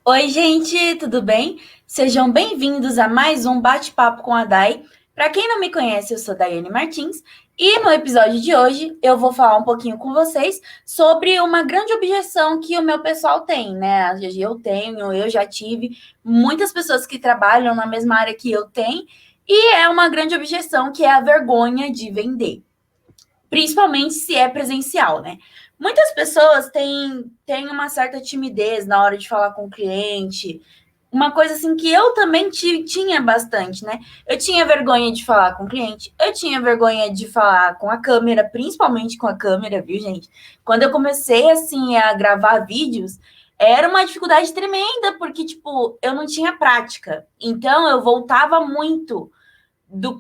Oi, gente, tudo bem? Sejam bem-vindos a mais um Bate-Papo com a Dai. Para quem não me conhece, eu sou Daiane Martins e no episódio de hoje eu vou falar um pouquinho com vocês sobre uma grande objeção que o meu pessoal tem, né? Eu já tive muitas pessoas que trabalham na mesma área que eu tenho e é uma grande objeção que é a vergonha de vender, principalmente se é presencial, né? Muitas pessoas têm uma certa timidez na hora de falar com o cliente, uma coisa assim que eu também tinha bastante, né? Eu tinha vergonha de falar com o cliente, eu tinha vergonha de falar com a câmera, principalmente com a câmera, viu, gente? Quando eu comecei, assim, a gravar vídeos, era uma dificuldade tremenda, porque, tipo, eu não tinha prática. Então, eu voltava muito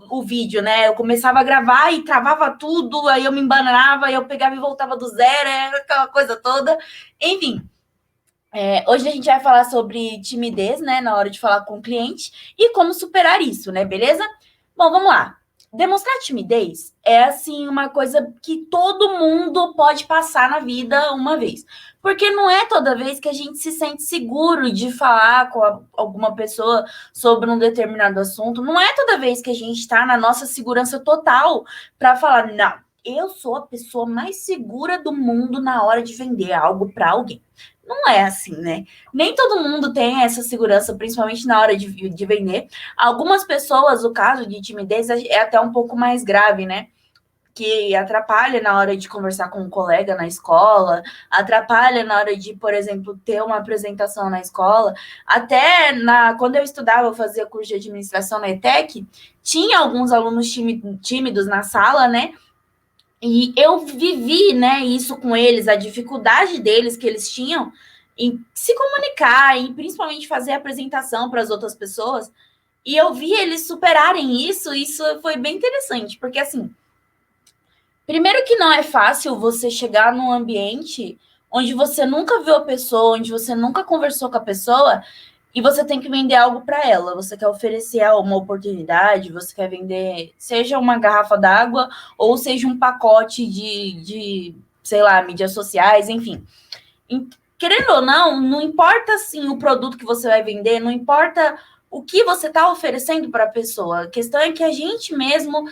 o vídeo, né? Eu começava a gravar e travava tudo, aí eu me embananava, aí eu pegava e voltava do zero, aquela coisa toda. Enfim, hoje a gente vai falar sobre timidez, né, na hora de falar com o cliente e como superar isso, né, beleza? Bom, vamos lá. Demonstrar timidez é, assim, uma coisa que todo mundo pode passar na vida uma vez. Porque não é toda vez que a gente se sente seguro de falar com alguma pessoa sobre um determinado assunto. Não é toda vez que a gente está na nossa segurança total para falar, não, eu sou a pessoa mais segura do mundo na hora de vender algo para alguém. Não é assim, né? Nem todo mundo tem essa segurança, principalmente na hora de vender. Algumas pessoas, o caso de timidez é até um pouco mais grave, né? Que atrapalha na hora de conversar com um colega na escola, atrapalha na hora de, por exemplo, ter uma apresentação na escola. Até quando eu estudava, eu fazia curso de administração na ETEC, tinha alguns alunos tímidos na sala, né? E eu vivi, né, isso com eles, a dificuldade deles que eles tinham em se comunicar, e principalmente fazer apresentação para as outras pessoas. E eu vi eles superarem isso foi bem interessante, porque assim, primeiro que não é fácil você chegar num ambiente onde você nunca viu a pessoa, onde você nunca conversou com a pessoa, e você tem que vender algo para ela. Você quer oferecer uma oportunidade, você quer vender, seja uma garrafa d'água ou seja um pacote sei lá, mídias sociais, enfim. Querendo ou não, não importa assim o produto que você vai vender, não importa o que você está oferecendo para a pessoa. A questão é que a gente mesmo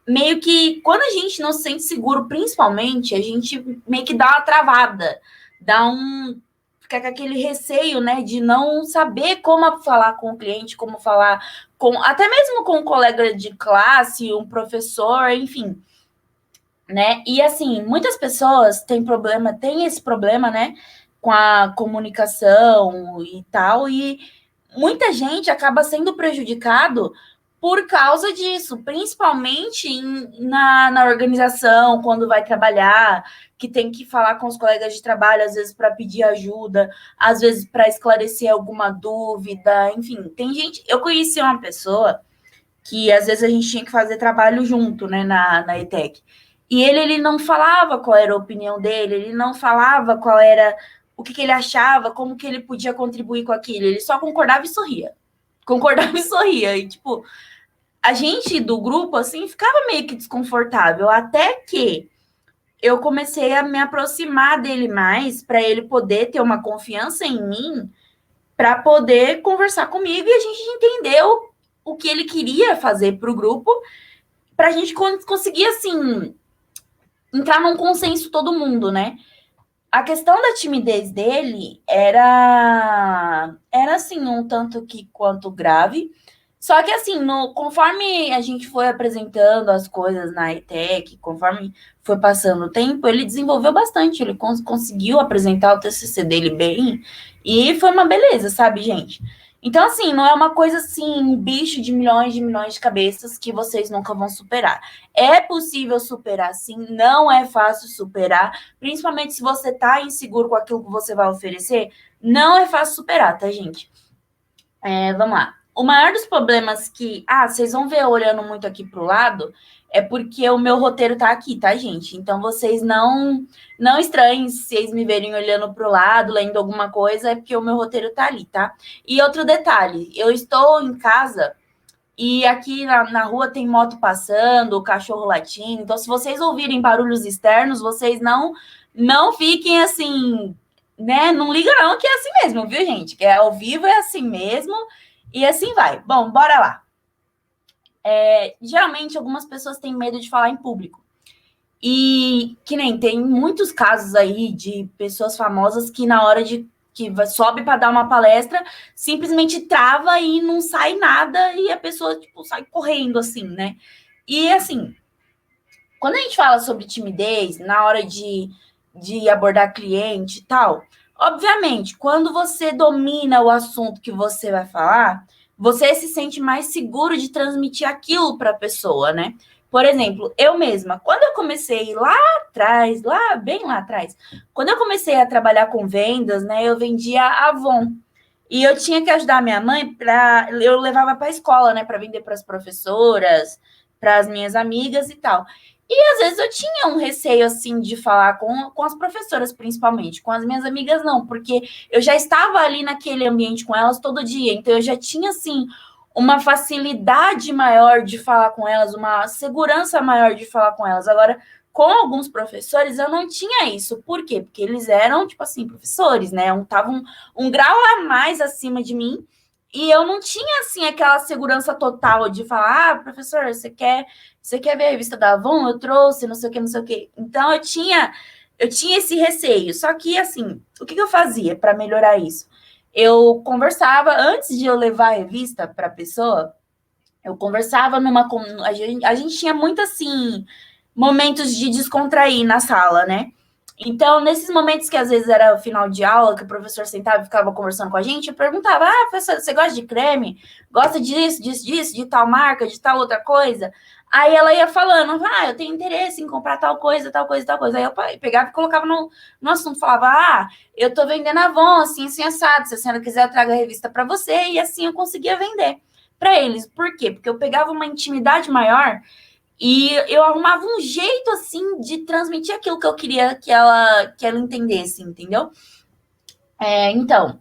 meio que, quando a gente não se sente seguro, principalmente, a gente meio que dá uma travada, dá um. Fica com aquele receio, né, de não saber como falar com o cliente, como falar com. Até mesmo com um colega de classe, um professor, enfim. Né? E assim, muitas pessoas têm esse problema, né, com a comunicação e tal, e muita gente acaba sendo prejudicado por causa disso, principalmente na organização, quando vai trabalhar, que tem que falar com os colegas de trabalho, às vezes para pedir ajuda, às vezes para esclarecer alguma dúvida, enfim. Tem gente. Eu conheci uma pessoa que às vezes a gente tinha que fazer trabalho junto, né, na ETEC. E ele não falava qual era a opinião dele, ele não falava qual era o que ele achava, como que ele podia contribuir com aquilo. Ele só concordava e sorria. Concordava e sorria. E, tipo, a gente do grupo, assim, ficava meio que desconfortável. Até que eu comecei a me aproximar dele mais, para ele poder ter uma confiança em mim, para poder conversar comigo e a gente entendeu o que ele queria fazer para o grupo, para a gente conseguir, assim, entrar num consenso todo mundo, né? A questão da timidez dele era assim, um tanto que quanto grave. Só que assim, conforme a gente foi apresentando as coisas na ETEC, conforme foi passando o tempo, ele desenvolveu bastante, ele conseguiu apresentar o TCC dele bem, e foi uma beleza, sabe, gente? Então, assim, não é uma coisa assim, um bicho de milhões de cabeças que vocês nunca vão superar. É possível superar, sim, não é fácil superar, principalmente se você tá inseguro com aquilo que você vai oferecer, não é fácil superar, tá, gente? Vamos lá. O maior dos problemas que. Ah, vocês vão ver olhando muito aqui pro lado, é porque o meu roteiro tá aqui, tá, gente? Então vocês não estranhem se vocês me verem olhando pro lado, lendo alguma coisa, é porque o meu roteiro tá ali, tá? E outro detalhe, eu estou em casa e aqui na rua tem moto passando, cachorro latindo. Então, se vocês ouvirem barulhos externos, vocês não fiquem assim né? Não liga não, que é assim mesmo, viu, gente? Que é ao vivo, é assim mesmo, e assim vai. Bom, bora lá. Geralmente, algumas pessoas têm medo de falar em público. E que nem tem muitos casos aí de pessoas famosas que na hora de que sobe para dar uma palestra, simplesmente trava e não sai nada e a pessoa tipo sai correndo assim, né? E assim, quando a gente fala sobre timidez, na hora de abordar cliente e tal, obviamente, quando você domina o assunto que você vai falar, você se sente mais seguro de transmitir aquilo para a pessoa, né? Por exemplo, eu mesma, quando eu comecei lá atrás, lá bem lá atrás, quando eu comecei a trabalhar com vendas, né, eu vendia Avon. E eu tinha que ajudar minha mãe para eu levava para a escola, né, para vender para as professoras, para as minhas amigas e tal. E às vezes eu tinha um receio assim de falar com as professoras, principalmente, com as minhas amigas não, porque eu já estava ali naquele ambiente com elas todo dia, então eu já tinha assim uma facilidade maior de falar com elas, uma segurança maior de falar com elas. Agora, com alguns professores, eu não tinha isso. Por quê? Porque eles eram, tipo assim, professores, né? Estavam um grau a mais acima de mim. E eu não tinha, assim, aquela segurança total de falar, ah, professor, você quer ver a revista da Avon? Eu trouxe, não sei o que, não sei o que. Então, eu tinha esse receio. Só que, assim, o que eu fazia para melhorar isso? Eu conversava, antes de eu levar a revista para a pessoa, eu conversava numa. A gente tinha muito, assim, momentos de descontrair na sala, né? Então, nesses momentos que às vezes era o final de aula, que o professor sentava e ficava conversando com a gente, eu perguntava: ah, professor, você gosta de creme? Gosta disso, disso, disso, de tal marca, de tal outra coisa? Aí ela ia falando: ah, eu tenho interesse em comprar tal coisa, tal coisa, tal coisa. Aí eu pegava e colocava no assunto, falava: ah, eu tô vendendo Avon, assim, assim, assado. Se a senhora quiser, eu trago a revista para você. E assim eu conseguia vender para eles. Por quê? Porque eu pegava uma intimidade maior e eu arrumava um jeito, assim, de transmitir aquilo que eu queria que ela entendesse, entendeu? Então,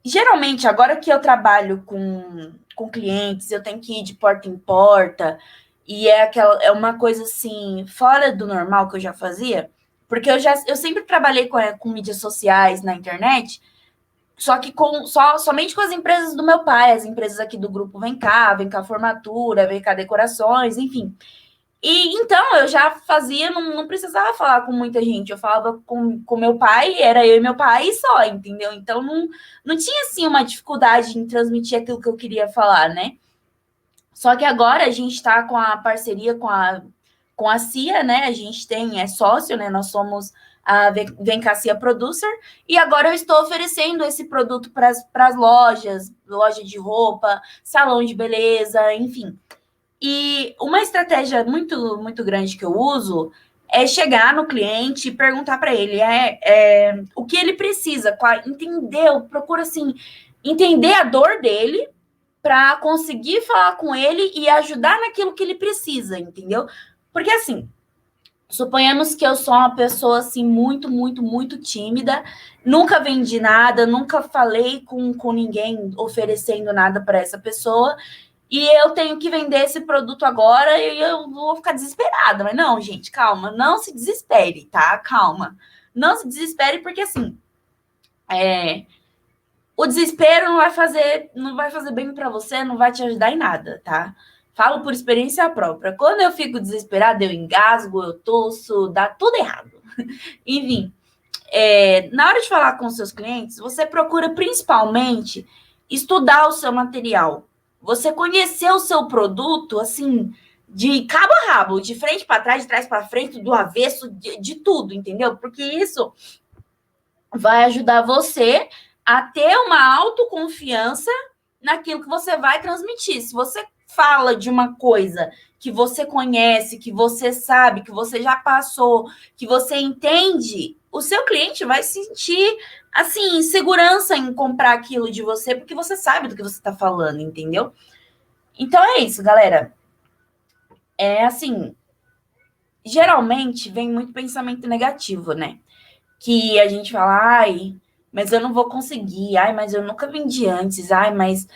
geralmente, agora que eu trabalho com clientes, eu tenho que ir de porta em porta, e é uma coisa, assim, fora do normal que eu já fazia, porque eu sempre trabalhei com mídias sociais na internet, só que somente com as empresas do meu pai, as empresas aqui do grupo Vem Cá Formatura, Vem Cá Decorações, enfim. E então eu já fazia, não precisava falar com muita gente, eu falava com meu pai, era eu e meu pai e só, entendeu? Então não tinha assim uma dificuldade em transmitir aquilo que eu queria falar, né? Só que agora a gente está com a parceria com a CIA, né? A gente é sócio, né? Nós somos a Vem Cá CIA Producer, e agora eu estou oferecendo esse produto para as lojas, loja de roupa, salão de beleza, enfim. E uma estratégia muito, muito grande que eu uso é chegar no cliente e perguntar para ele o que ele precisa, entender, eu procuro assim, entender a dor dele para conseguir falar com ele e ajudar naquilo que ele precisa, entendeu? Porque assim, suponhamos que eu sou uma pessoa assim muito, muito, muito tímida, nunca vendi nada, nunca falei com ninguém oferecendo nada para essa pessoa, e eu tenho que vender esse produto agora e eu vou ficar desesperada. Mas não, gente, calma, não se desespere, tá? Calma. Não se desespere, porque assim, o desespero não vai fazer bem para você, não vai te ajudar em nada, tá? Falo por experiência própria. Quando eu fico desesperada, eu engasgo, eu tosso, dá tudo errado. Enfim, na hora de falar com seus clientes, você procura principalmente estudar o seu material. Você conhecer o seu produto, assim, de cabo a rabo, de frente para trás, de trás para frente, do avesso, de tudo, entendeu? Porque isso vai ajudar você a ter uma autoconfiança naquilo que você vai transmitir. Se você fala de uma coisa que você conhece, que você sabe, que você já passou, que você entende, o seu cliente vai sentir assim segurança em comprar aquilo de você, porque você sabe do que você está falando, entendeu? Então é isso, galera. É assim, geralmente vem muito pensamento negativo, né? Que a gente fala, ai, mas eu não vou conseguir, ai, mas eu nunca vendi antes, ai, mas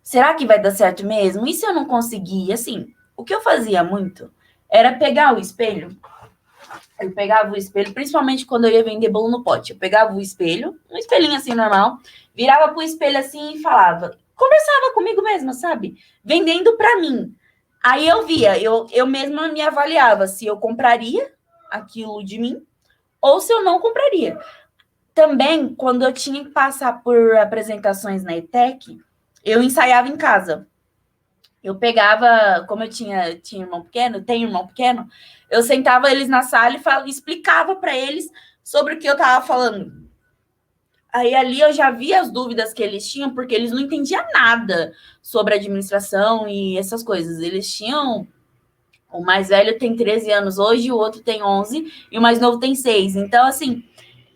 será que vai dar certo mesmo? E se eu não conseguir? Assim, o que eu fazia muito era pegar o espelho Eu pegava o espelho, principalmente quando eu ia vender bolo no pote. Eu pegava o espelho, um espelhinho assim normal, virava pro espelho assim e falava. Conversava comigo mesma, sabe? Vendendo para mim. Aí eu via, eu mesma me avaliava se eu compraria aquilo de mim ou se eu não compraria. Também, quando eu tinha que passar por apresentações na ETEC, eu ensaiava em casa. Eu pegava, como eu tinha irmão pequeno, tenho irmão pequeno, eu sentava eles na sala e explicava para eles sobre o que eu estava falando. Aí ali eu já vi as dúvidas que eles tinham, porque eles não entendiam nada sobre administração e essas coisas. Eles tinham. O mais velho tem 13 anos hoje, o outro tem 11 e o mais novo tem 6. Então, assim,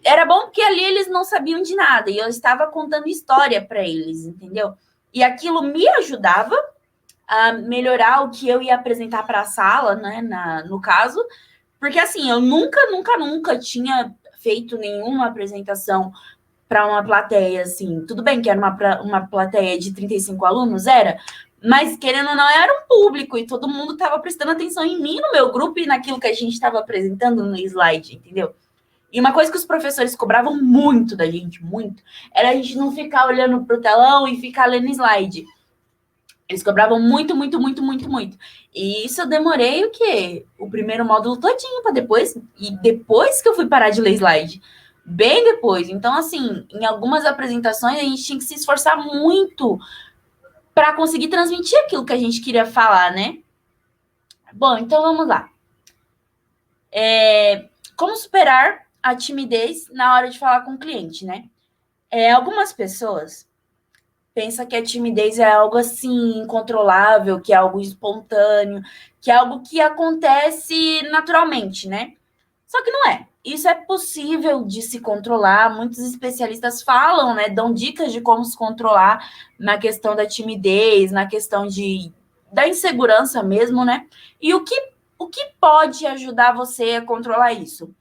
era bom porque ali eles não sabiam de nada e eu estava contando história para eles, entendeu? E aquilo me ajudava a melhorar o que eu ia apresentar para a sala, né, no caso, porque assim, eu nunca tinha feito nenhuma apresentação para uma plateia, assim, tudo bem que era uma plateia de 35 alunos, era, mas querendo ou não, era um público e todo mundo estava prestando atenção em mim, no meu grupo e naquilo que a gente estava apresentando no slide, entendeu? E uma coisa que os professores cobravam muito da gente, muito, era a gente não ficar olhando para o telão e ficar lendo slide. Eles cobravam muito, muito, muito, muito, muito. E isso eu demorei o quê? O primeiro módulo todinho para depois. E depois que eu fui parar de ler slide. Bem depois. Então, assim, em algumas apresentações a gente tinha que se esforçar muito para conseguir transmitir aquilo que a gente queria falar, né? Bom, então vamos lá. Como superar a timidez na hora de falar com o cliente, né? Algumas pessoas pensa que a timidez é algo assim incontrolável, que é algo espontâneo, que é algo que acontece naturalmente, né? Só que não é. Isso é possível de se controlar. Muitos especialistas falam, né, dão dicas de como se controlar na questão da timidez, na questão da insegurança mesmo, né? E o que pode ajudar você a controlar isso?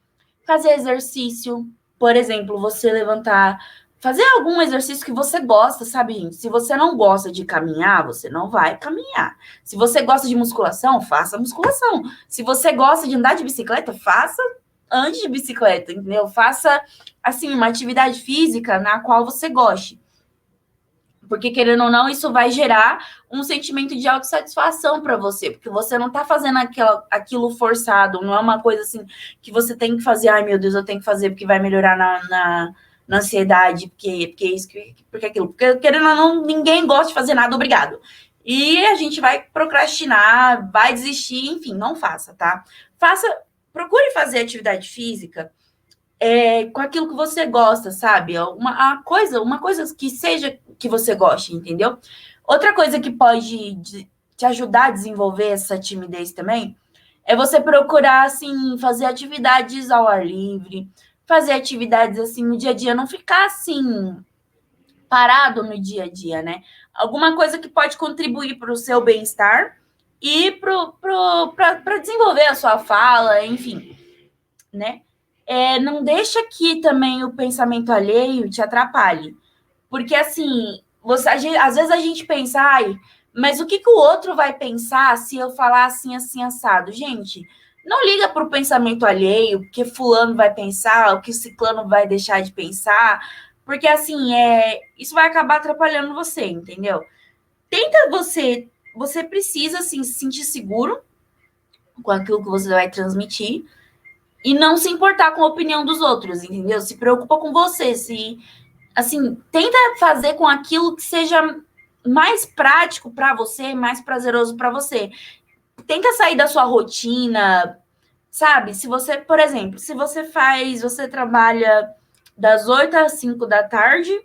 Fazer exercício, por exemplo, você levantar, fazer algum exercício que você gosta, sabe, gente? Se você não gosta de caminhar, você não vai caminhar. Se você gosta de musculação, faça musculação. Se você gosta de andar de bicicleta, ande de bicicleta, entendeu? Faça, assim, uma atividade física na qual você goste. Porque, querendo ou não, isso vai gerar um sentimento de autossatisfação para você, porque você não está fazendo aquilo forçado, não é uma coisa assim que você tem que fazer, ai meu Deus, eu tenho que fazer porque vai melhorar na ansiedade, porque isso, porque aquilo. Porque, querendo ou não, ninguém gosta de fazer nada, obrigado. E a gente vai procrastinar, vai desistir, enfim, não faça, tá? Procure fazer atividade física com aquilo que você gosta, sabe? Uma coisa que seja que você goste, entendeu? Outra coisa que pode te ajudar a desenvolver essa timidez também é você procurar, assim, fazer atividades ao ar livre, fazer atividades, assim, no dia a dia, não ficar, assim, parado no dia a dia, né? Alguma coisa que pode contribuir para o seu bem-estar e para desenvolver a sua fala, enfim, né? Não deixa que também o pensamento alheio te atrapalhe. Porque, assim, às vezes a gente pensa, ai, mas o que o outro vai pensar se eu falar assim, assim, assado? Gente, não liga para o pensamento alheio, o que fulano vai pensar, o que ciclano vai deixar de pensar, porque, assim, isso vai acabar atrapalhando você, entendeu? Tenta você precisa, assim, se sentir seguro com aquilo que você vai transmitir, e não se importar com a opinião dos outros, entendeu? Se preocupa com você, assim, tenta fazer com aquilo que seja mais prático para você, mais prazeroso para você. Tenta sair da sua rotina, sabe? Se você, por exemplo, você trabalha das 8 às 5 da tarde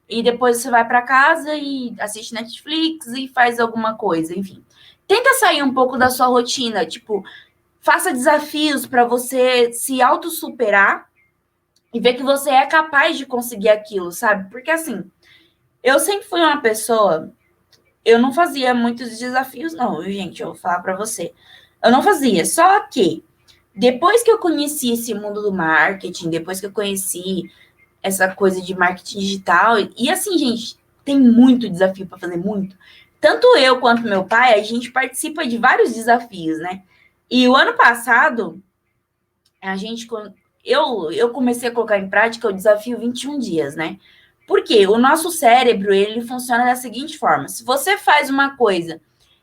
e depois você vai para casa e assiste Netflix e faz alguma coisa, enfim. Tenta sair um pouco da sua rotina, tipo, faça desafios para você se autossuperar e ver que você é capaz de conseguir aquilo, sabe? Porque assim, eu sempre fui uma pessoa, eu não fazia muitos desafios, não, gente, eu vou falar para você. Eu não fazia, só que depois que eu conheci esse mundo do marketing, depois que eu conheci essa coisa de marketing digital, e assim, gente, tem muito desafio para fazer, muito. Tanto eu quanto meu pai, a gente participa de vários desafios, né? E o ano passado, a gente, eu comecei a colocar em prática o desafio 21 dias, né? Porque o nosso cérebro, ele funciona da seguinte forma: se você faz uma coisa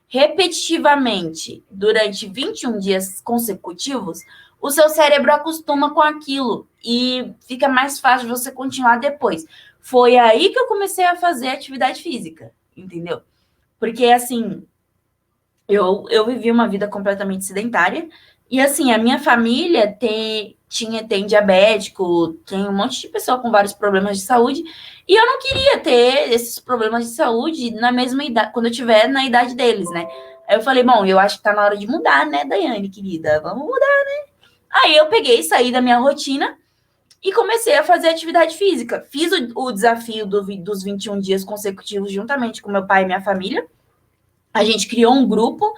repetitivamente durante 21 dias consecutivos, o seu cérebro acostuma com aquilo e fica mais fácil você continuar depois. Foi aí que eu comecei a fazer atividade física, entendeu? Porque, assim, eu vivi uma vida completamente sedentária. E assim, a minha família tem diabético, tem um monte de pessoa com vários problemas de saúde. E eu não queria ter esses problemas de saúde na mesma idade, quando eu tiver na idade deles, né? Aí eu falei, bom, eu acho que tá na hora de mudar, né, Daiane, querida? Vamos mudar. Aí eu peguei, saí da minha rotina e comecei a fazer atividade física. Fiz o desafio dos 21 dias consecutivos juntamente com meu pai e minha família. A gente criou um grupo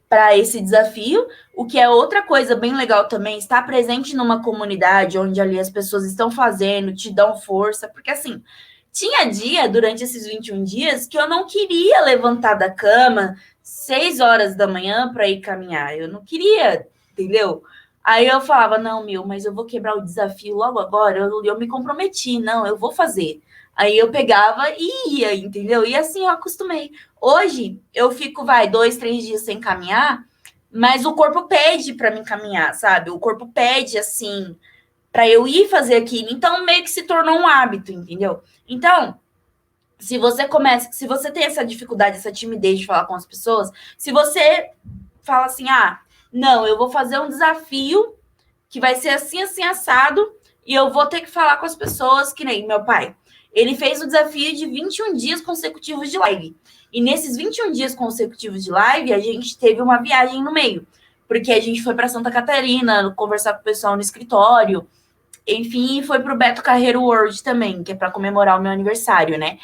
para esse desafio, o que é outra coisa bem legal também, estar presente numa comunidade onde ali as pessoas estão fazendo, te dão força, porque assim, tinha dia durante esses 21 dias que eu não queria levantar da cama 6 horas da manhã para ir caminhar, eu não queria, entendeu? Aí eu falava, não, meu, mas eu vou quebrar o desafio logo agora, eu me comprometi, não, eu vou fazer. Aí eu pegava e ia, entendeu? E assim eu acostumei. Hoje eu fico, 2, 3 dias sem caminhar, mas o corpo pede para mim caminhar, sabe? O corpo pede assim para eu ir fazer aquilo. Então meio que se tornou um hábito, entendeu? Então, se você tem essa dificuldade, essa timidez de falar com as pessoas, se você fala assim: "Ah, não, eu vou fazer um desafio que vai ser assim, assim, assado, e eu vou ter que falar com as pessoas, que nem meu pai. Ele fez o desafio de 21 dias consecutivos de live. E nesses 21 dias consecutivos de live, a gente teve uma viagem no meio. Porque a gente foi para Santa Catarina, conversar com o pessoal no escritório. Enfim, foi para o Beto Carreiro World também, que é para comemorar o meu aniversário, né?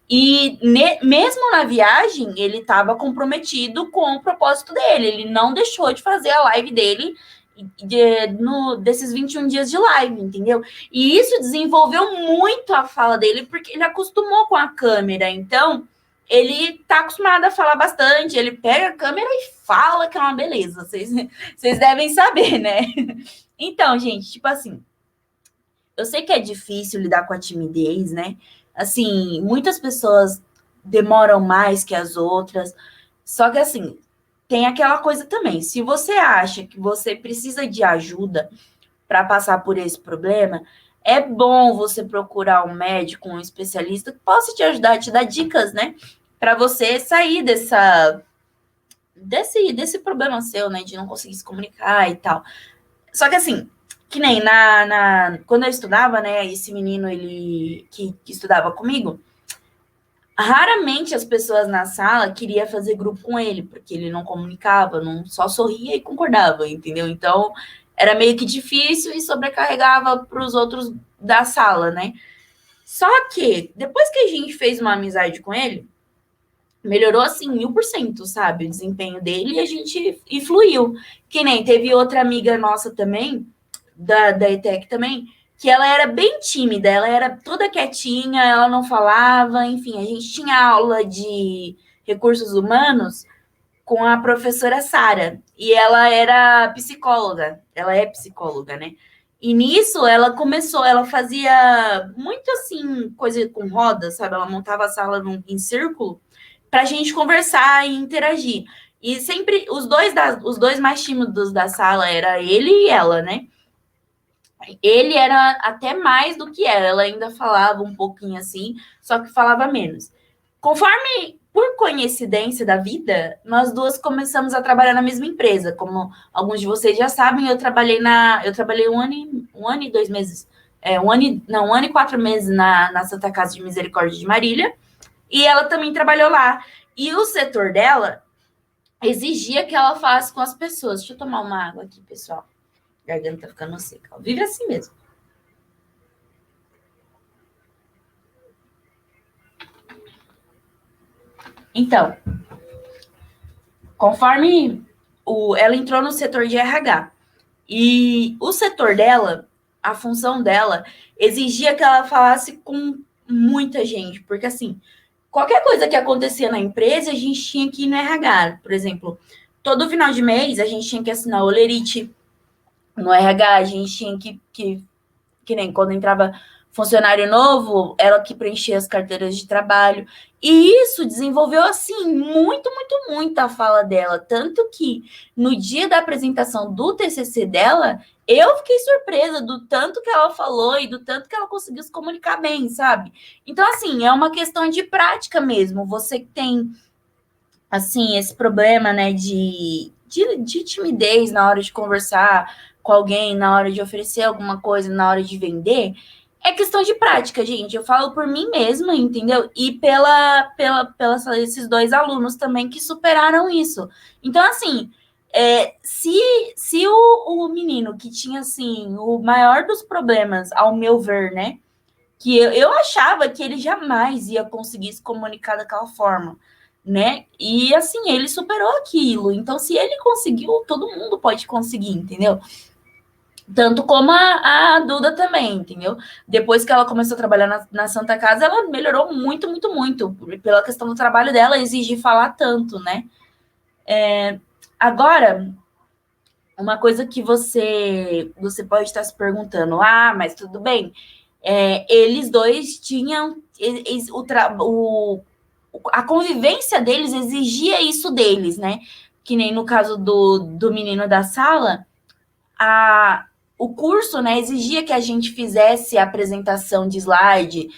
E mesmo na viagem, ele estava comprometido com o propósito dele. Ele não deixou de fazer a live dele desses 21 dias de live, entendeu? E isso desenvolveu muito a fala dele, porque ele acostumou com a câmera. Então, ele tá acostumado a falar bastante. Ele pega a câmera e fala, que é uma beleza. Vocês devem saber, né? Então, gente, tipo assim, eu sei que é difícil lidar com a timidez, né? Assim, muitas pessoas demoram mais que as outras. Só que assim, tem aquela coisa também. Se você acha que você precisa de ajuda para passar por esse problema, é bom você procurar um médico, um especialista que possa te ajudar, te dar dicas, né? Para você sair desse problema seu, né? De não conseguir se comunicar e tal. Só que assim, que nem quando eu estudava, né? Esse menino, ele que estudava comigo, raramente as pessoas na sala queriam fazer grupo com ele, porque ele não comunicava, não só sorria e concordava, entendeu? Então era meio que difícil e sobrecarregava para os outros da sala, né? Só que depois que a gente fez uma amizade com ele, melhorou assim 1000%, sabe? O desempenho dele e a gente e fluiu. Que nem teve outra amiga nossa também, da ETEC também, que ela era bem tímida, ela era toda quietinha, ela não falava, enfim, a gente tinha aula de recursos humanos com a professora Sara, e ela era psicóloga, ela é psicóloga, né? E nisso ela fazia muito assim, coisa com roda, sabe? Ela montava a sala em círculo para a gente conversar e interagir. E sempre os dois mais tímidos da sala era ele e ela, né? Ele era até mais do que ela ainda falava um pouquinho assim, só que falava menos. Conforme, por coincidência da vida, nós duas começamos a trabalhar na mesma empresa. Como alguns de vocês já sabem, eu trabalhei um ano e 2 meses, um ano e 4 meses na Santa Casa de Misericórdia de Marília, e ela também trabalhou lá. E o setor dela exigia que ela falasse com as pessoas. Deixa eu tomar uma água aqui, pessoal. A garganta tá ficando seca. Vive assim mesmo. Então, conforme ela entrou no setor de RH, e o setor dela, a função dela, exigia que ela falasse com muita gente, porque assim, qualquer coisa que acontecia na empresa, a gente tinha que ir no RH. Por exemplo, todo final de mês a gente tinha que assinar o olerite, No RH, a gente tinha que nem quando entrava funcionário novo, ela que preenchia as carteiras de trabalho. E isso desenvolveu, assim, muito a fala dela. Tanto que no dia da apresentação do TCC dela, eu fiquei surpresa do tanto que ela falou e do tanto que ela conseguiu se comunicar bem, sabe? Então, assim, é uma questão de prática mesmo. Você que tem, assim, esse problema, né, de timidez na hora de conversar com alguém, na hora de oferecer alguma coisa, na hora de vender, é questão de prática, gente. Eu falo por mim mesma, entendeu? E pela esses dois alunos também que superaram isso. Então, assim, se o menino que tinha, assim, o maior dos problemas, ao meu ver, né, que eu achava que ele jamais ia conseguir se comunicar daquela forma, né? E assim, ele superou aquilo. Então, se ele conseguiu, todo mundo pode conseguir, entendeu? Tanto como a Duda também, entendeu? Depois que ela começou a trabalhar na Santa Casa, ela melhorou muito, pela questão do trabalho dela, exigir falar tanto, né? Agora, uma coisa que você pode estar se perguntando, mas tudo bem, eles dois tinham a convivência deles exigia isso deles, né? Que nem no caso do menino da sala, o curso, né, exigia que a gente fizesse a apresentação de slide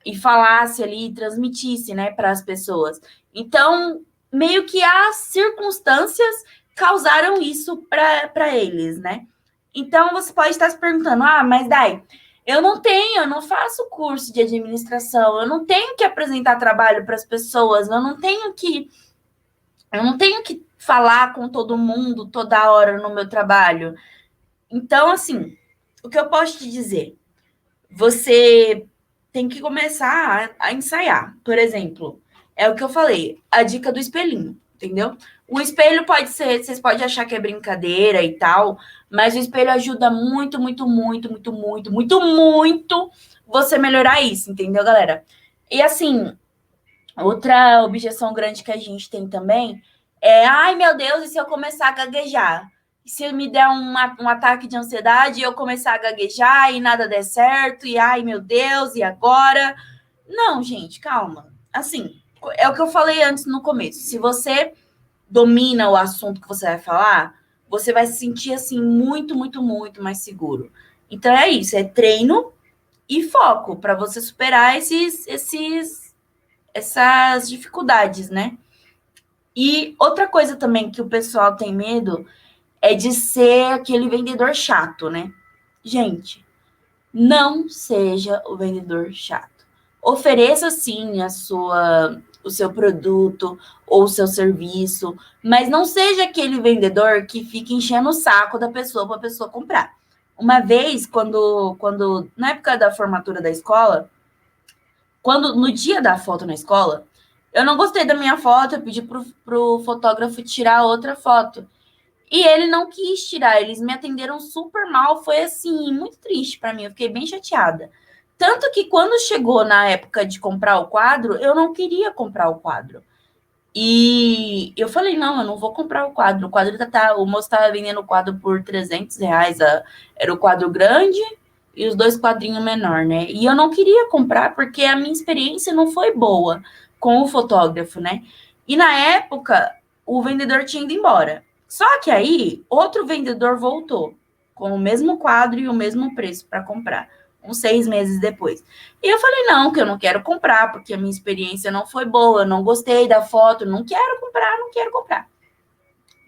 e falasse ali, transmitisse, né, para as pessoas. Então, meio que as circunstâncias causaram isso para eles, né? Então, você pode estar se perguntando, mas Dai, eu não faço curso de administração, eu não tenho que apresentar trabalho para as pessoas, eu não tenho que falar com todo mundo toda hora no meu trabalho. Então, assim, o que eu posso te dizer? Você tem que começar a ensaiar. Por exemplo, é o que eu falei, a dica do espelhinho, entendeu? O espelho pode ser, vocês podem achar que é brincadeira e tal, mas o espelho ajuda muito você melhorar isso, entendeu, galera? E assim, outra objeção grande que a gente tem também ai meu Deus, e se eu começar a gaguejar? Se me der um ataque de ansiedade e eu começar a gaguejar e nada der certo, e ai meu Deus, e agora? Não, gente, calma. Assim, é o que eu falei antes no começo. Se você domina o assunto que você vai falar, você vai se sentir assim muito mais seguro. Então é isso, é treino e foco para você superar essas dificuldades, né? E outra coisa também que o pessoal tem medo é de ser aquele vendedor chato, né? Gente, não seja o vendedor chato. Ofereça sim o seu produto ou o seu serviço, mas não seja aquele vendedor que fica enchendo o saco da pessoa para a pessoa comprar. Uma vez, quando na época da formatura da escola, quando no dia da foto na escola, eu não gostei da minha foto, eu pedi pro fotógrafo tirar outra foto. E ele não quis tirar, eles me atenderam super mal, foi assim, muito triste para mim, eu fiquei bem chateada. Tanto que quando chegou na época de comprar o quadro, eu não queria comprar o quadro. E eu falei, não, eu não vou comprar o quadro. O moço estava vendendo o quadro por R$ 300. Era o quadro grande e os dois quadrinhos menor, né? E eu não queria comprar porque a minha experiência não foi boa com o fotógrafo, né? E na época, o vendedor tinha ido embora. Só que aí, outro vendedor voltou com o mesmo quadro e o mesmo preço para comprar, uns 6 meses depois. E eu falei, não, que eu não quero comprar, porque a minha experiência não foi boa, eu não gostei da foto, não quero comprar.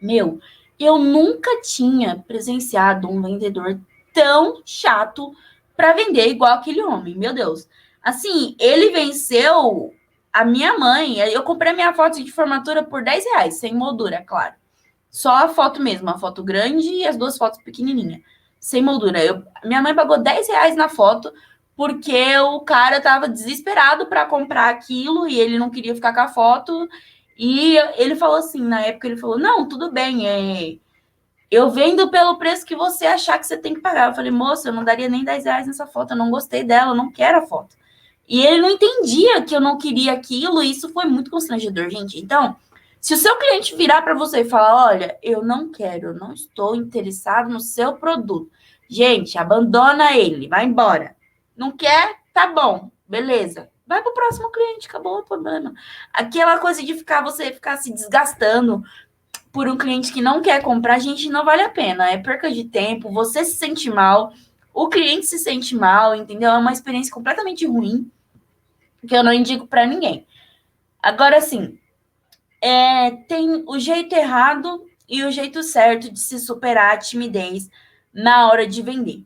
Meu, eu nunca tinha presenciado um vendedor tão chato para vender igual aquele homem, meu Deus. Assim, ele venceu a minha mãe. Eu comprei a minha foto de formatura por R$ 10, sem moldura, claro. Só a foto mesmo, a foto grande e as duas fotos pequenininhas, sem moldura. Minha mãe pagou R$ 10 na foto porque o cara tava desesperado para comprar aquilo e ele não queria ficar com a foto. E ele falou assim, na época ele falou, não, tudo bem, eu vendo pelo preço que você achar que você tem que pagar. Eu falei, moça, eu não daria nem R$ 10 nessa foto, eu não gostei dela, eu não quero a foto. E ele não entendia que eu não queria aquilo, e isso foi muito constrangedor, gente. Então, Se o seu cliente virar para você e falar, olha, eu não quero, eu não estou interessado no seu produto. Gente, abandona ele, vai embora. Não quer? Tá bom, beleza. Vai para o próximo cliente, acabou o problema. Aquela coisa de você ficar se desgastando por um cliente que não quer comprar, gente, não vale a pena. É perca de tempo, você se sente mal, o cliente se sente mal, entendeu? É uma experiência completamente ruim, que eu não indico para ninguém. Agora, assim, tem o jeito errado e o jeito certo de se superar a timidez na hora de vender.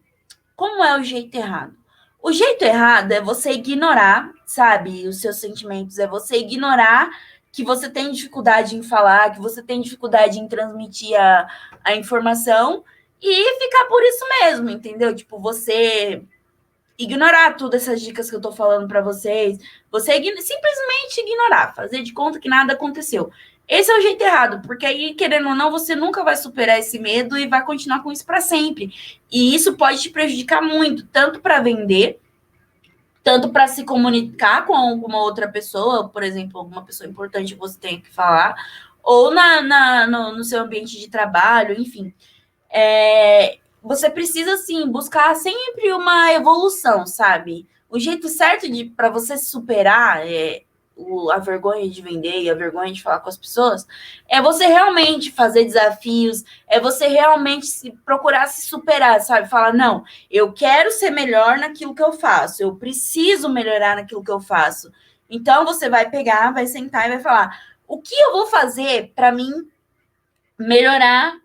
Como é o jeito errado? O jeito errado é você ignorar, sabe, os seus sentimentos, é você ignorar que você tem dificuldade em falar, que você tem dificuldade em transmitir a informação e ficar por isso mesmo, entendeu? Tipo, você ignorar todas essas dicas que eu tô falando para vocês, você simplesmente ignorar, fazer de conta que nada aconteceu. Esse é o jeito errado, porque aí, querendo ou não, você nunca vai superar esse medo e vai continuar com isso para sempre. E isso pode te prejudicar muito, tanto para vender, tanto para se comunicar com alguma outra pessoa, por exemplo, alguma pessoa importante que você tem que falar, ou no seu ambiente de trabalho, enfim. Você precisa, assim, buscar sempre uma evolução, sabe? O jeito certo para você superar a vergonha de vender e a vergonha de falar com as pessoas é você realmente fazer desafios, é você realmente procurar se superar, sabe? Falar, não, eu quero ser melhor naquilo que eu faço, eu preciso melhorar naquilo que eu faço. Então, você vai pegar, vai sentar e vai falar, o que eu vou fazer para mim melhorar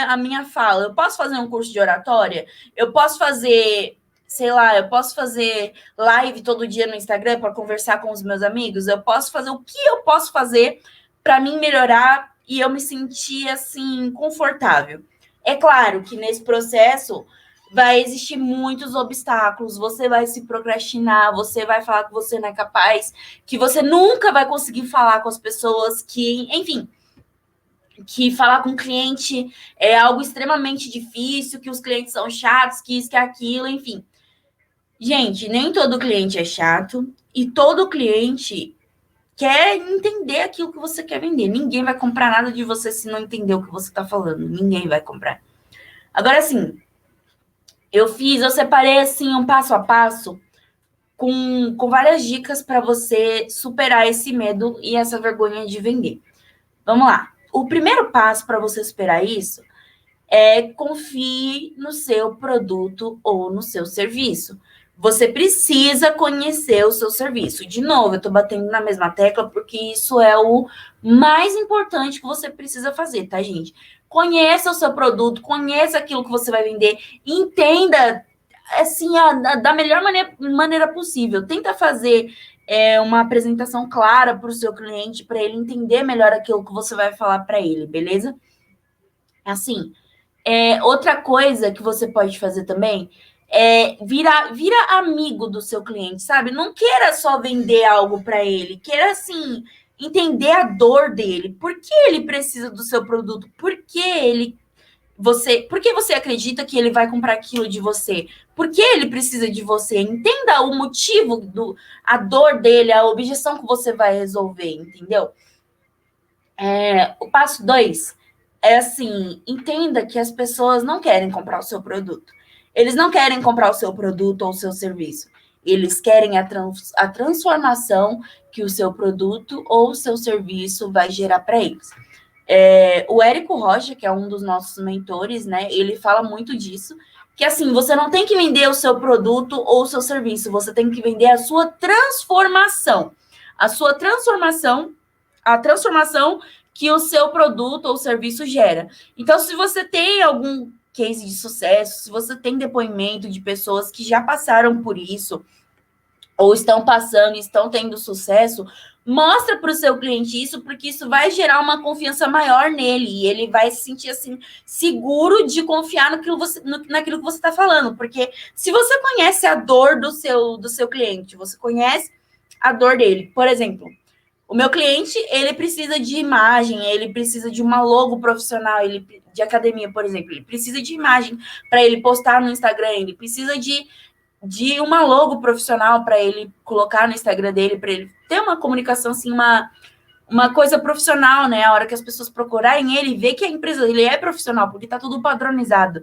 a minha fala? Eu posso fazer um curso de oratória? Eu posso fazer, sei lá, eu posso fazer live todo dia no Instagram para conversar com os meus amigos? Eu posso fazer o que eu posso fazer para mim melhorar e eu me sentir assim confortável? É claro que nesse processo vai existir muitos obstáculos, você vai se procrastinar, você vai falar que você não é capaz, que você nunca vai conseguir falar com as pessoas, que, enfim, que falar com o cliente é algo extremamente difícil, que os clientes são chatos, que isso, que aquilo, enfim. Gente, nem todo cliente é chato e todo cliente quer entender aquilo que você quer vender. Ninguém vai comprar nada de você se não entender o que você está falando. Ninguém vai comprar. Agora, assim, eu separei, assim, um passo a passo com várias dicas para você superar esse medo e essa vergonha de vender. Vamos lá. O primeiro passo para você superar isso confie no seu produto ou no seu serviço. Você precisa conhecer o seu serviço. De novo, eu estou batendo na mesma tecla porque isso é o mais importante que você precisa fazer, tá, gente? Conheça o seu produto, conheça aquilo que você vai vender, entenda assim da melhor maneira possível. Tenta fazer uma apresentação clara para o seu cliente, para ele entender melhor aquilo que você vai falar para ele, beleza? Assim, outra coisa que você pode fazer também vira amigo do seu cliente, sabe? Não queira só vender algo para ele, queira assim entender a dor dele. Por que ele precisa do seu produto? Por que você acredita que ele vai comprar aquilo de você? Por que ele precisa de você? Entenda o motivo a dor dele, a objeção que você vai resolver, entendeu? O passo 2 é assim, entenda que as pessoas não querem comprar o seu produto. Eles não querem comprar o seu produto ou o seu serviço. Eles querem a transformação que o seu produto ou o seu serviço vai gerar para eles. O Érico Rocha, que é um dos nossos mentores, né? Ele fala muito disso, que assim, você não tem que vender o seu produto ou o seu serviço, você tem que vender a sua transformação. A sua transformação, a transformação que o seu produto ou serviço gera. Então, se você tem algum case de sucesso, se você tem depoimento de pessoas que já passaram por isso, ou estão passando e estão tendo sucesso, mostra para o seu cliente isso, porque isso vai gerar uma confiança maior nele, e ele vai se sentir assim, seguro de confiar naquilo que você está falando, porque se você conhece a dor do seu cliente, você conhece a dor dele, por exemplo, o meu cliente, ele precisa de imagem, ele precisa de uma logo profissional, de academia, por exemplo, ele precisa de imagem para ele postar no Instagram, ele precisa de uma logo profissional para ele colocar no Instagram dele, para ele ter uma comunicação, assim, uma coisa profissional, né? A hora que as pessoas procurarem ele, ver que a empresa dele é profissional, porque tá tudo padronizado.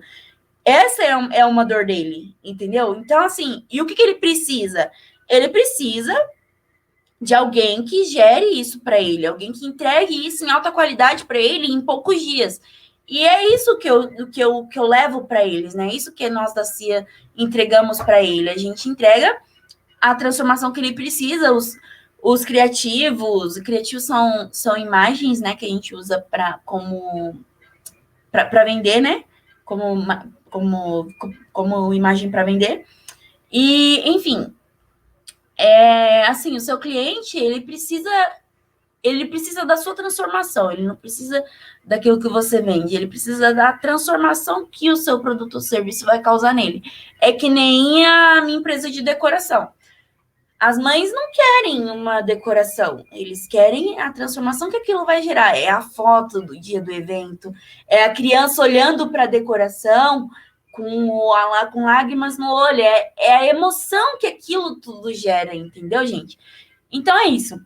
Essa é uma dor dele, entendeu? Então, assim, e o que ele precisa? Ele precisa de alguém que gere isso para ele, alguém que entregue isso em alta qualidade para ele em poucos dias. E é isso que eu levo para eles, né? Isso que nós da CIA entregamos para ele. A gente entrega a transformação que ele precisa, os criativos são imagens, né, que a gente usa para vender, né? Como imagem para vender. E, enfim, assim, o seu cliente, ele precisa da sua transformação, ele não precisa daquilo que você vende, ele precisa da transformação que o seu produto ou serviço vai causar nele. É que nem a minha empresa de decoração. As mães não querem uma decoração, eles querem a transformação que aquilo vai gerar. É a foto do dia do evento, é a criança olhando para a decoração com lágrimas no olho, é a emoção que aquilo tudo gera, entendeu, gente? Então é isso.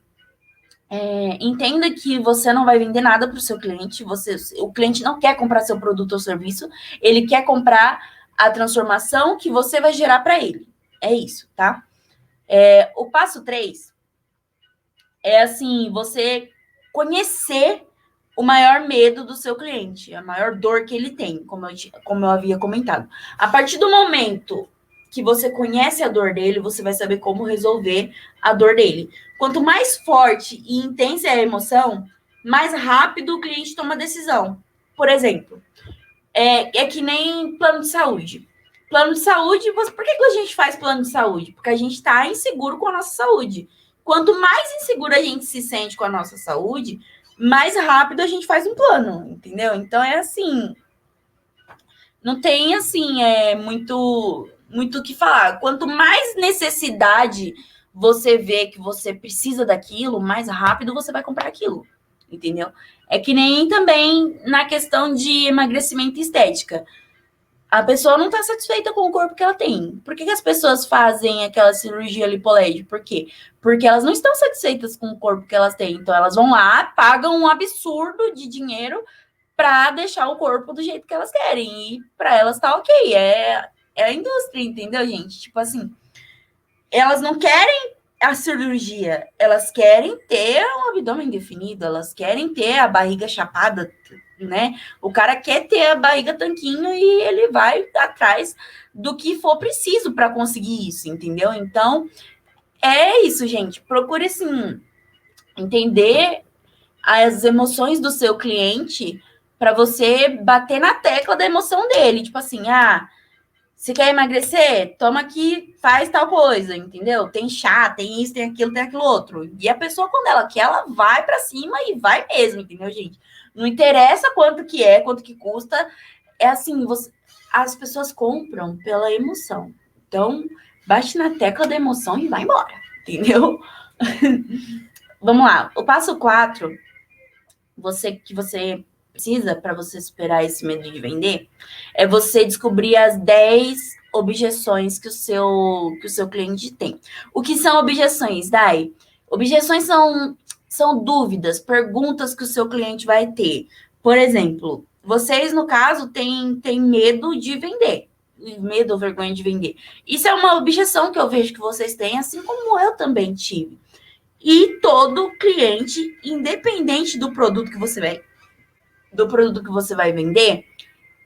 Entenda que você não vai vender nada para o seu cliente, o cliente não quer comprar seu produto ou serviço, ele quer comprar a transformação que você vai gerar para ele. É isso, tá? O passo 3 é assim, você conhecer o maior medo do seu cliente, a maior dor que ele tem, como eu havia comentado. A partir do momento que você conhece a dor dele, você vai saber como resolver a dor dele. Quanto mais forte e intensa é a emoção, mais rápido o cliente toma a decisão. Por exemplo, é que nem plano de saúde. Plano de saúde, por que a gente faz plano de saúde? Porque a gente está inseguro com a nossa saúde. Quanto mais inseguro a gente se sente com a nossa saúde, mais rápido a gente faz um plano, entendeu? Então é assim, não tem assim, muito o que falar. Quanto mais necessidade você vê que você precisa daquilo, mais rápido você vai comprar aquilo, entendeu? É que nem também na questão de emagrecimento e estética. A pessoa não está satisfeita com o corpo que ela tem. Por que as pessoas fazem aquela cirurgia lipolégica? Por quê? Porque elas não estão satisfeitas com o corpo que elas têm. Então, elas vão lá, pagam um absurdo de dinheiro para deixar o corpo do jeito que elas querem. E para elas tá ok. É a indústria, entendeu, gente? Tipo assim, elas não querem a cirurgia, elas querem ter um abdômen definido, elas querem ter a barriga chapada, né? O cara quer ter a barriga tanquinho e ele vai atrás do que for preciso para conseguir isso, entendeu? Então, é isso, gente. Procure, assim, entender as emoções do seu cliente para você bater na tecla da emoção dele. Tipo assim, você quer emagrecer? Toma aqui, faz tal coisa, entendeu? Tem chá, tem isso, tem aquilo outro. E a pessoa, quando ela quer, ela vai para cima e vai mesmo, entendeu, gente? Não interessa quanto que custa. É assim, as pessoas compram pela emoção. Então, bate na tecla da emoção e vai embora, entendeu? Vamos lá. O passo 4, que você precisa para você superar esse medo de vender, é você descobrir as 10 objeções que o seu cliente tem. O que são objeções, Dai? Objeções são dúvidas, perguntas que o seu cliente vai ter. Por exemplo, vocês, no caso, têm medo de vender. Medo ou vergonha de vender. Isso é uma objeção que eu vejo que vocês têm, assim como eu também tive. E todo cliente, independente do produto que você vai vender,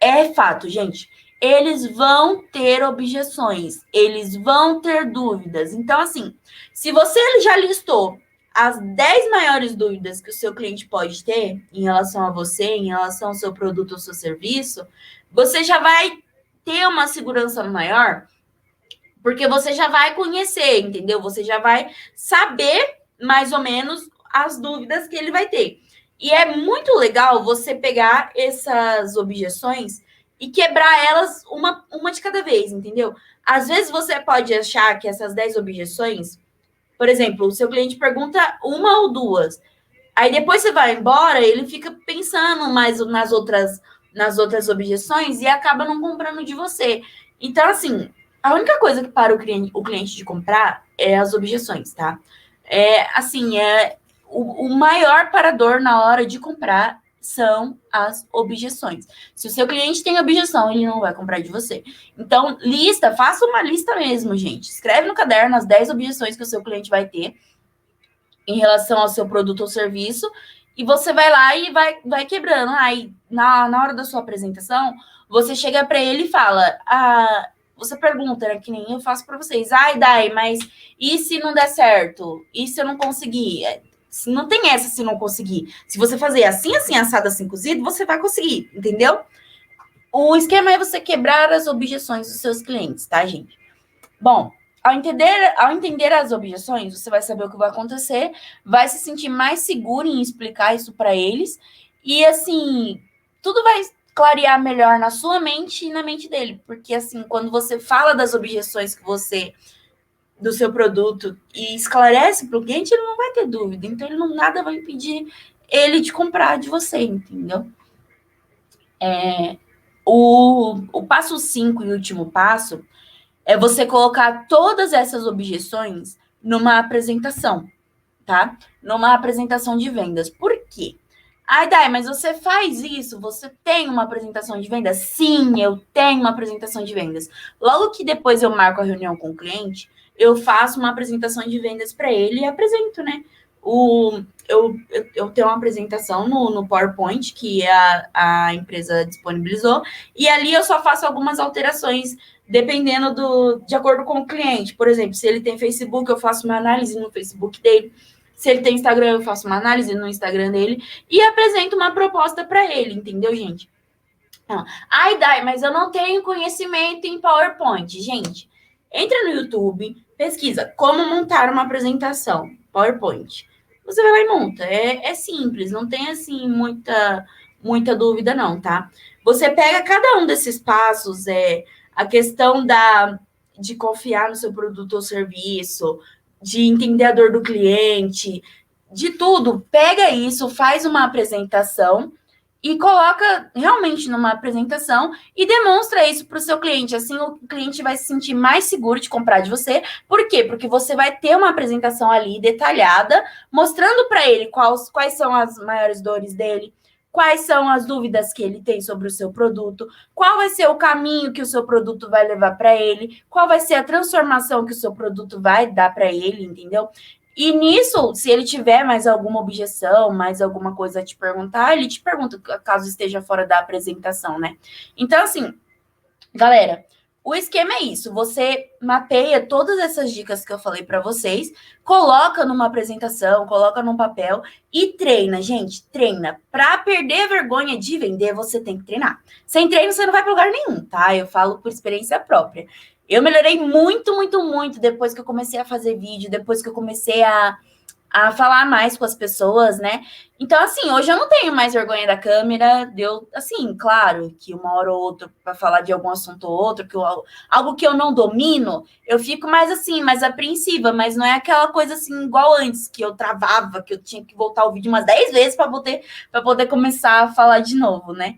é fato, gente. Eles vão ter objeções, eles vão ter dúvidas. Então, assim, se você já listou as 10 maiores dúvidas que o seu cliente pode ter em relação a você, em relação ao seu produto ou seu serviço, você já vai ter uma segurança maior, porque você já vai conhecer, entendeu? Você já vai saber mais ou menos as dúvidas que ele vai ter. E é muito legal você pegar essas objeções e quebrar elas uma de cada vez, entendeu? Às vezes você pode achar que essas 10 objeções, por exemplo, o seu cliente pergunta uma ou duas, aí depois você vai embora, ele fica pensando mais nas outras objeções e acaba não comprando de você. Então, assim, a única coisa que para o cliente de comprar é as objeções, tá? o maior parador na hora de comprar são as objeções. Se o seu cliente tem objeção, ele não vai comprar de você. Então, faça uma lista mesmo, gente. Escreve no caderno as 10 objeções que o seu cliente vai ter em relação ao seu produto ou serviço, e você vai lá e vai quebrando. Aí, na hora da sua apresentação, você chega para ele e fala, você pergunta, né, que nem eu faço para vocês, ai, Dai, mas e se não der certo? E se eu não conseguir? Não tem essa se não conseguir. Se você fazer assim, assim, assado, assim, cozido, você vai conseguir, entendeu? O esquema é você quebrar as objeções dos seus clientes, tá, gente? Bom, ao entender as objeções, você vai saber o que vai acontecer, vai se sentir mais seguro em explicar isso para eles, e assim, tudo vai clarear melhor na sua mente e na mente dele, porque assim, quando você fala das objeções que você do seu produto e esclarece para o cliente, ele não vai ter dúvida. Então, nada vai impedir ele de comprar de você, entendeu? O passo 5 e último passo é você colocar todas essas objeções numa apresentação, tá? Numa apresentação de vendas. Por quê? Ai, Dai, mas você faz isso? Você tem uma apresentação de vendas? Sim, eu tenho uma apresentação de vendas. Logo que depois eu marco a reunião com o cliente, eu faço uma apresentação de vendas para ele e apresento, né? Eu tenho uma apresentação no PowerPoint que a empresa disponibilizou, e ali eu só faço algumas alterações dependendo de acordo com o cliente. Por exemplo, se ele tem Facebook, eu faço uma análise no Facebook dele. Se ele tem Instagram, eu faço uma análise no Instagram dele e apresento uma proposta para ele, entendeu, gente? Ai, Dai, mas eu não tenho conhecimento em PowerPoint. Gente, entra no YouTube, pesquisa como montar uma apresentação PowerPoint. Você vai lá e monta. É simples, não tem assim muita dúvida, não, tá? Você pega cada um desses passos, a questão de confiar no seu produto ou serviço, de entender a dor do cliente, de tudo. Pega isso, faz uma apresentação e coloca realmente numa apresentação e demonstra isso para o seu cliente. Assim, o cliente vai se sentir mais seguro de comprar de você. Por quê? Porque você vai ter uma apresentação ali detalhada, mostrando para ele quais são as maiores dores dele, quais são as dúvidas que ele tem sobre o seu produto, qual vai ser o caminho que o seu produto vai levar para ele, qual vai ser a transformação que o seu produto vai dar para ele, entendeu? E nisso, se ele tiver mais alguma objeção, mais alguma coisa a te perguntar, ele te pergunta, caso esteja fora da apresentação, né? Então, assim, galera, o esquema é isso. Você mapeia todas essas dicas que eu falei para vocês, coloca numa apresentação, coloca num papel e treina, gente, treina. Para perder a vergonha de vender, você tem que treinar. Sem treino, você não vai para lugar nenhum, tá? Eu falo por experiência própria. Eu melhorei muito, muito, muito depois que eu comecei a fazer vídeo, depois que eu comecei a falar mais com as pessoas, né? Então, assim, hoje eu não tenho mais vergonha da câmera. Deu, assim, claro que uma hora ou outra para falar de algum assunto ou outro, algo que eu não domino, eu fico mais assim, mais apreensiva, mas não é aquela coisa assim igual antes, que eu travava, que eu tinha que voltar o vídeo umas 10 vezes para poder começar a falar de novo, né?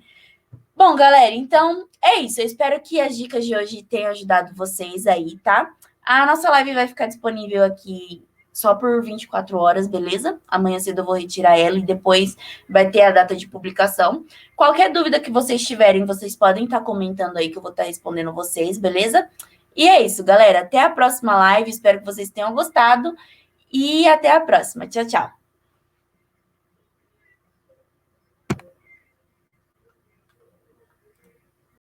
Bom, galera, então é isso. Eu espero que as dicas de hoje tenham ajudado vocês aí, tá? A nossa live vai ficar disponível aqui só por 24 horas, beleza? Amanhã cedo eu vou retirar ela e depois vai ter a data de publicação. Qualquer dúvida que vocês tiverem, vocês podem estar comentando aí que eu vou estar respondendo vocês, beleza? E é isso, galera. Até a próxima live. Espero que vocês tenham gostado. E até a próxima. Tchau, tchau.